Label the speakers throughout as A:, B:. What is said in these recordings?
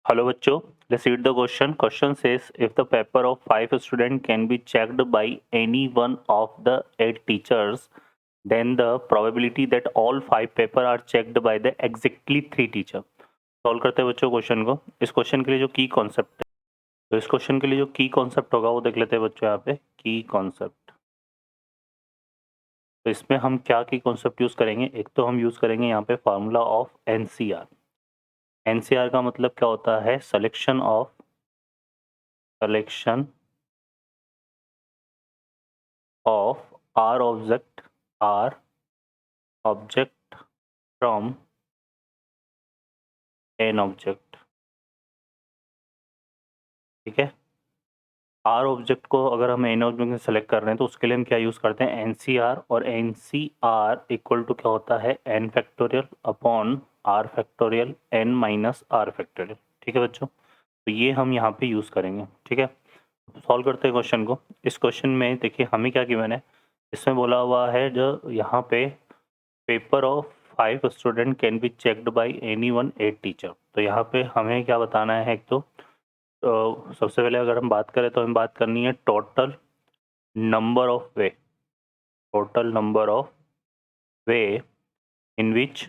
A: Hello बच्चों, let's read the question. Question says if the paper of 5 students can be checked by any one of the 8 teachers, then the probability that all 5 paper are checked by the exactly 3 teacher. Solve करते हैं बच्चों question को। इस question के लिए जो की concept है, तो इस क्वेश्चन के लिए जो की कॉन्सेप्ट होगा वो देख लेते हैं बच्चों। यहाँ पे की कॉन्सेप्ट, तो इसमें हम क्या की कॉन्सेप्ट यूज करेंगे। एक तो हम यूज करेंगे यहाँ पे फार्मूला ऑफ एनसीआर। एनसीआर का मतलब क्या होता है? Selection of R object from N object। ठीक है, R ऑब्जेक्ट को अगर हम N ऑब्जेक्ट में सेलेक्ट कर रहे हैं तो उसके लिए हम क्या यूज़ करते हैं? NCR। और NCR इक्वल टू क्या होता है? N factorial upon R factorial N minus R factorial. ठीक है बच्चों, तो ये हम यहाँ पे यूज़ करेंगे। ठीक है, सॉल्व करते हैं क्वेश्चन को। इस क्वेश्चन में देखिए हमें क्या गिवन है, इसमें बोला हुआ है जो यहाँ पे paper of 5 student can be checked by any one 8 teacher. तो यहाँ पे हमें क्या बताना है? एक तो सबसे पहले अगर हम बात करें तो हमें बात करनी है total number of way, total number of way in which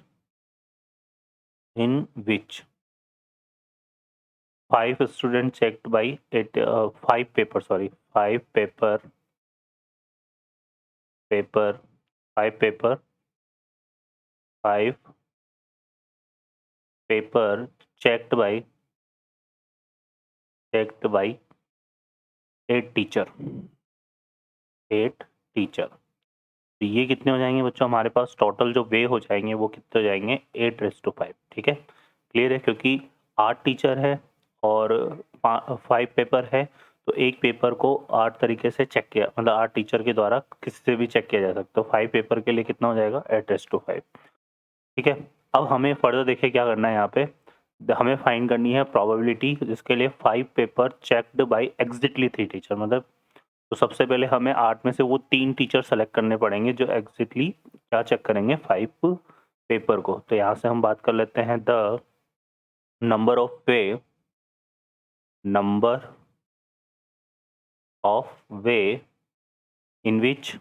A: 5 student checked by 8 5 paper 5 paper checked by 8 teacher. तो ये कितने हो जाएंगे बच्चों? हमारे पास टोटल जो वे हो जाएंगे वो कितने हो जाएंगे? 8/5। ठीक है, क्लियर है? क्योंकि 8 टीचर है और 5 पेपर है, तो एक पेपर को 8 तरीके से चेक किया, मतलब 8 टीचर के द्वारा किसी से भी चेक किया जा सकता है। तो 5 पेपर के लिए कितना हो जाएगा? 8/5। ठीक है, अब हमें फर्दर देखिए क्या करना है। यहाँ पे हमें फाइंड करनी है प्रोबेबिलिटी, जिसके लिए 5 paper checked by exactly 3 teacher. मतलब तो सबसे पहले हमें 8 में से वो 3 टीचर सेलेक्ट करने पड़ेंगे जो एग्जैक्टली क्या चेक करेंगे? 5 पेपर को। तो यहाँ से हम बात कर लेते हैं the number of way in which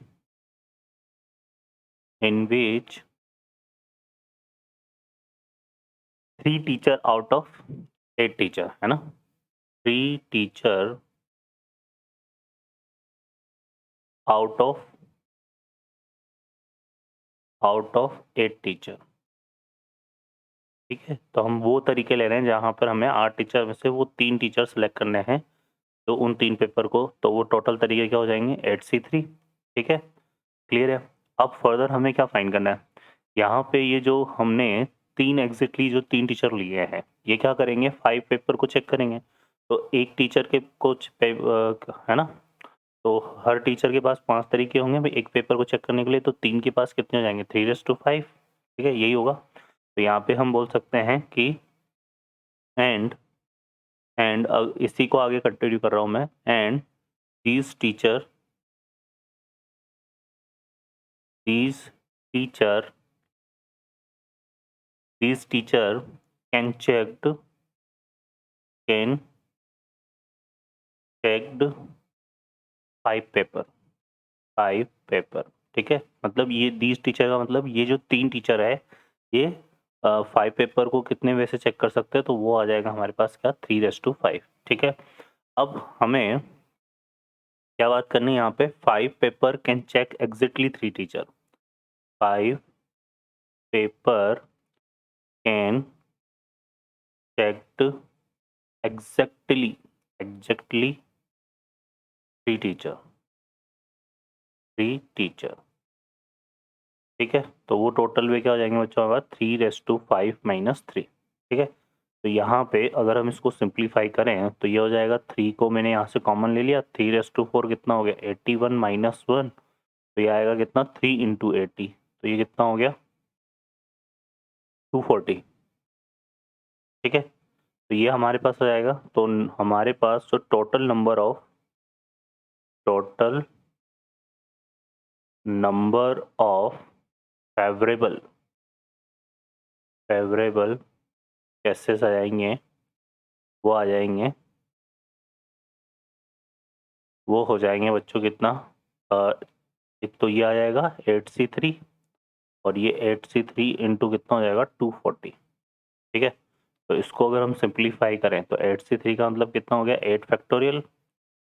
A: 3 teacher out of 8 teacher, है ना? 3 टीचर आउट ऑफ 8 टीचर। ठीक है, तो हम वो तरीके ले रहे हैं जहाँ पर हमें 8 टीचर में से वो 3 टीचर सेलेक्ट करने हैं, तो उन 3 पेपर को, तो वो टोटल तरीके क्या हो जाएंगे? 8C3। ठीक है, क्लियर है? अब फर्दर हमें क्या फाइंड करना है? यहाँ पे ये जो हमने 3 एग्जैक्टली जो 3 टीचर लिए हैं, ये क्या करेंगे? 5 पेपर को चेक करेंगे। तो एक टीचर के कुछ है ना, तो हर टीचर के पास 5 तरीके होंगे भाई एक पेपर को चेक करने के लिए, तो 3 के पास कितने हो जाएंगे? 3/5। ठीक है, यही होगा। तो यहाँ पे हम बोल सकते हैं कि एंड इसी को आगे कंटिन्यू कर रहा हूँ मैं। And these teacher can checked 5 paper. ठीक है, मतलब ये दीज टीचर का मतलब ये जो 3 टीचर है, ये 5 पेपर को कितने वे से चेक कर सकते हैं? तो वो आ जाएगा हमारे पास क्या? 3/5। ठीक है, अब हमें क्या बात करनी है यहाँ पे? 5 paper can check exactly 3 teacher. 5 paper can checked exactly 3 teacher. ठीक है, तो वो टोटल वे क्या हो जाएंगे बच्चों? हमारा 3/5 - 3। ठीक है, तो यहाँ पे अगर हम इसको सिंप्लीफाई करें तो ये हो जाएगा, 3 को मैंने यहाँ से कॉमन ले लिया, 3/4 कितना हो गया? 81 - 1। तो ये आएगा कितना? 3 × 80। तो ये कितना हो गया? 240। ठीक है, तो ये हमारे पास हो जाएगा। तो हमारे पास जो total number of favourable cases आ जाएंगे वो आ जाएंगे, वो हो जाएंगे बच्चों कितना, एक तो ये आ जाएगा 8c3 और ये 8c3 इंटू कितना हो जाएगा 240। ठीक है, तो इसको अगर हम सिंप्लीफाई करें तो 8c3 का मतलब कितना हो गया 8 फैक्टोरियल,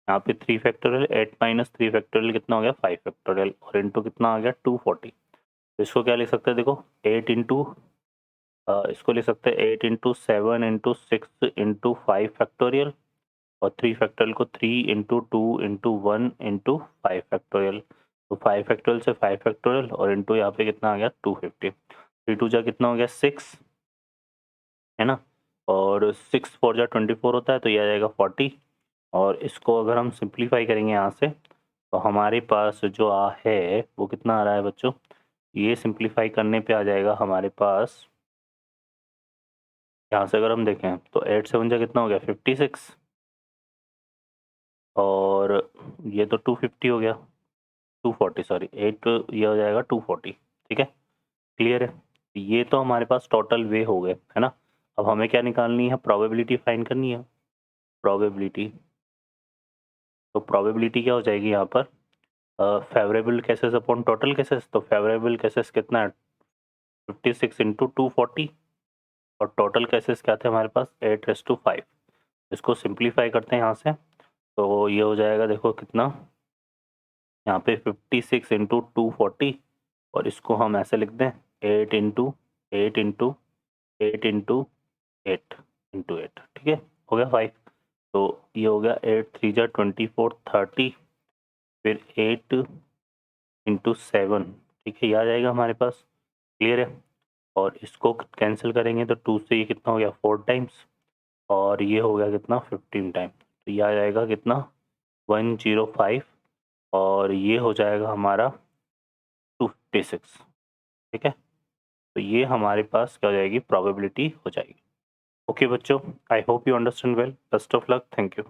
A: यहाँ पे 3 फैक्टोरियल, 8 माइनस 3 फैक्टोरियल कितना हो गया 5 फैक्टोरियल और इंटू कितना आ गया 240। तो इसको क्या लिख सकते हैं, देखो 8 इंटू, इसको लिख सकते हैं 8 इंटू 7 इंटू 6 इंटू 5 फैक्टोरियल और 3 फैक्टोरियल को 3 इंटू 2 इंटू 1 इंटू 5 फैक्टोरियल। तो 5 फैक्टोरियल से 5 फैक्टोरियल और इंटू यहाँ पे कितना आ गया 250। 3 टू जा कितना हो गया 6, है ना, और 6 4 जा 24 होता है तो ये आ जाएगा 40। और इसको अगर हम सिंप्लीफाई करेंगे यहाँ से तो हमारे पास जो है वो कितना आ रहा है बच्चों, ये सिंप्लीफाई करने पे आ जाएगा हमारे पास, यहाँ से अगर हम देखें तो 8 7 जा कितना हो गया 56 और ये तो 250 हो गया, 240 सॉरी 8, ये हो जाएगा 240। ठीक है, क्लियर है, ये तो हमारे पास टोटल वे हो गए, है ना। अब हमें क्या निकालनी है, प्रोबेबिलिटी फाइंड करनी है, प्रोबेबिलिटी। तो प्रोबेबिलिटी क्या हो जाएगी यहाँ पर, favourable cases upon total cases, तो फेवरेबल केसेस कितना है 56 इंटू 240 और टोटल केसेस क्या थे हमारे पास 8:5। इसको सिंप्लीफाई करते हैं यहाँ से तो ये हो जाएगा, देखो कितना, यहाँ पे 56 इंटू 240 और इसको हम ऐसे लिख दें 8 इंटू 8 इंटू 8 इंटू 8 इंटू 8। ठीक है, हो गया 5। तो ये हो गया 8 3 जा 24 30 फिर 8 इंटू 7। ठीक है, ये आ जाएगा हमारे पास, क्लियर है। और इसको कैंसिल करेंगे तो 2 से ये कितना हो गया 4 टाइम्स और ये हो गया कितना 15 टाइम, तो ये आ जाएगा कितना 105 और ये हो जाएगा हमारा 256। ठीक है, तो ये हमारे पास क्या हो जाएगी, प्रोबेबिलिटी हो जाएगी। ओके बच्चों, I hope you understand well, best of luck, thank you.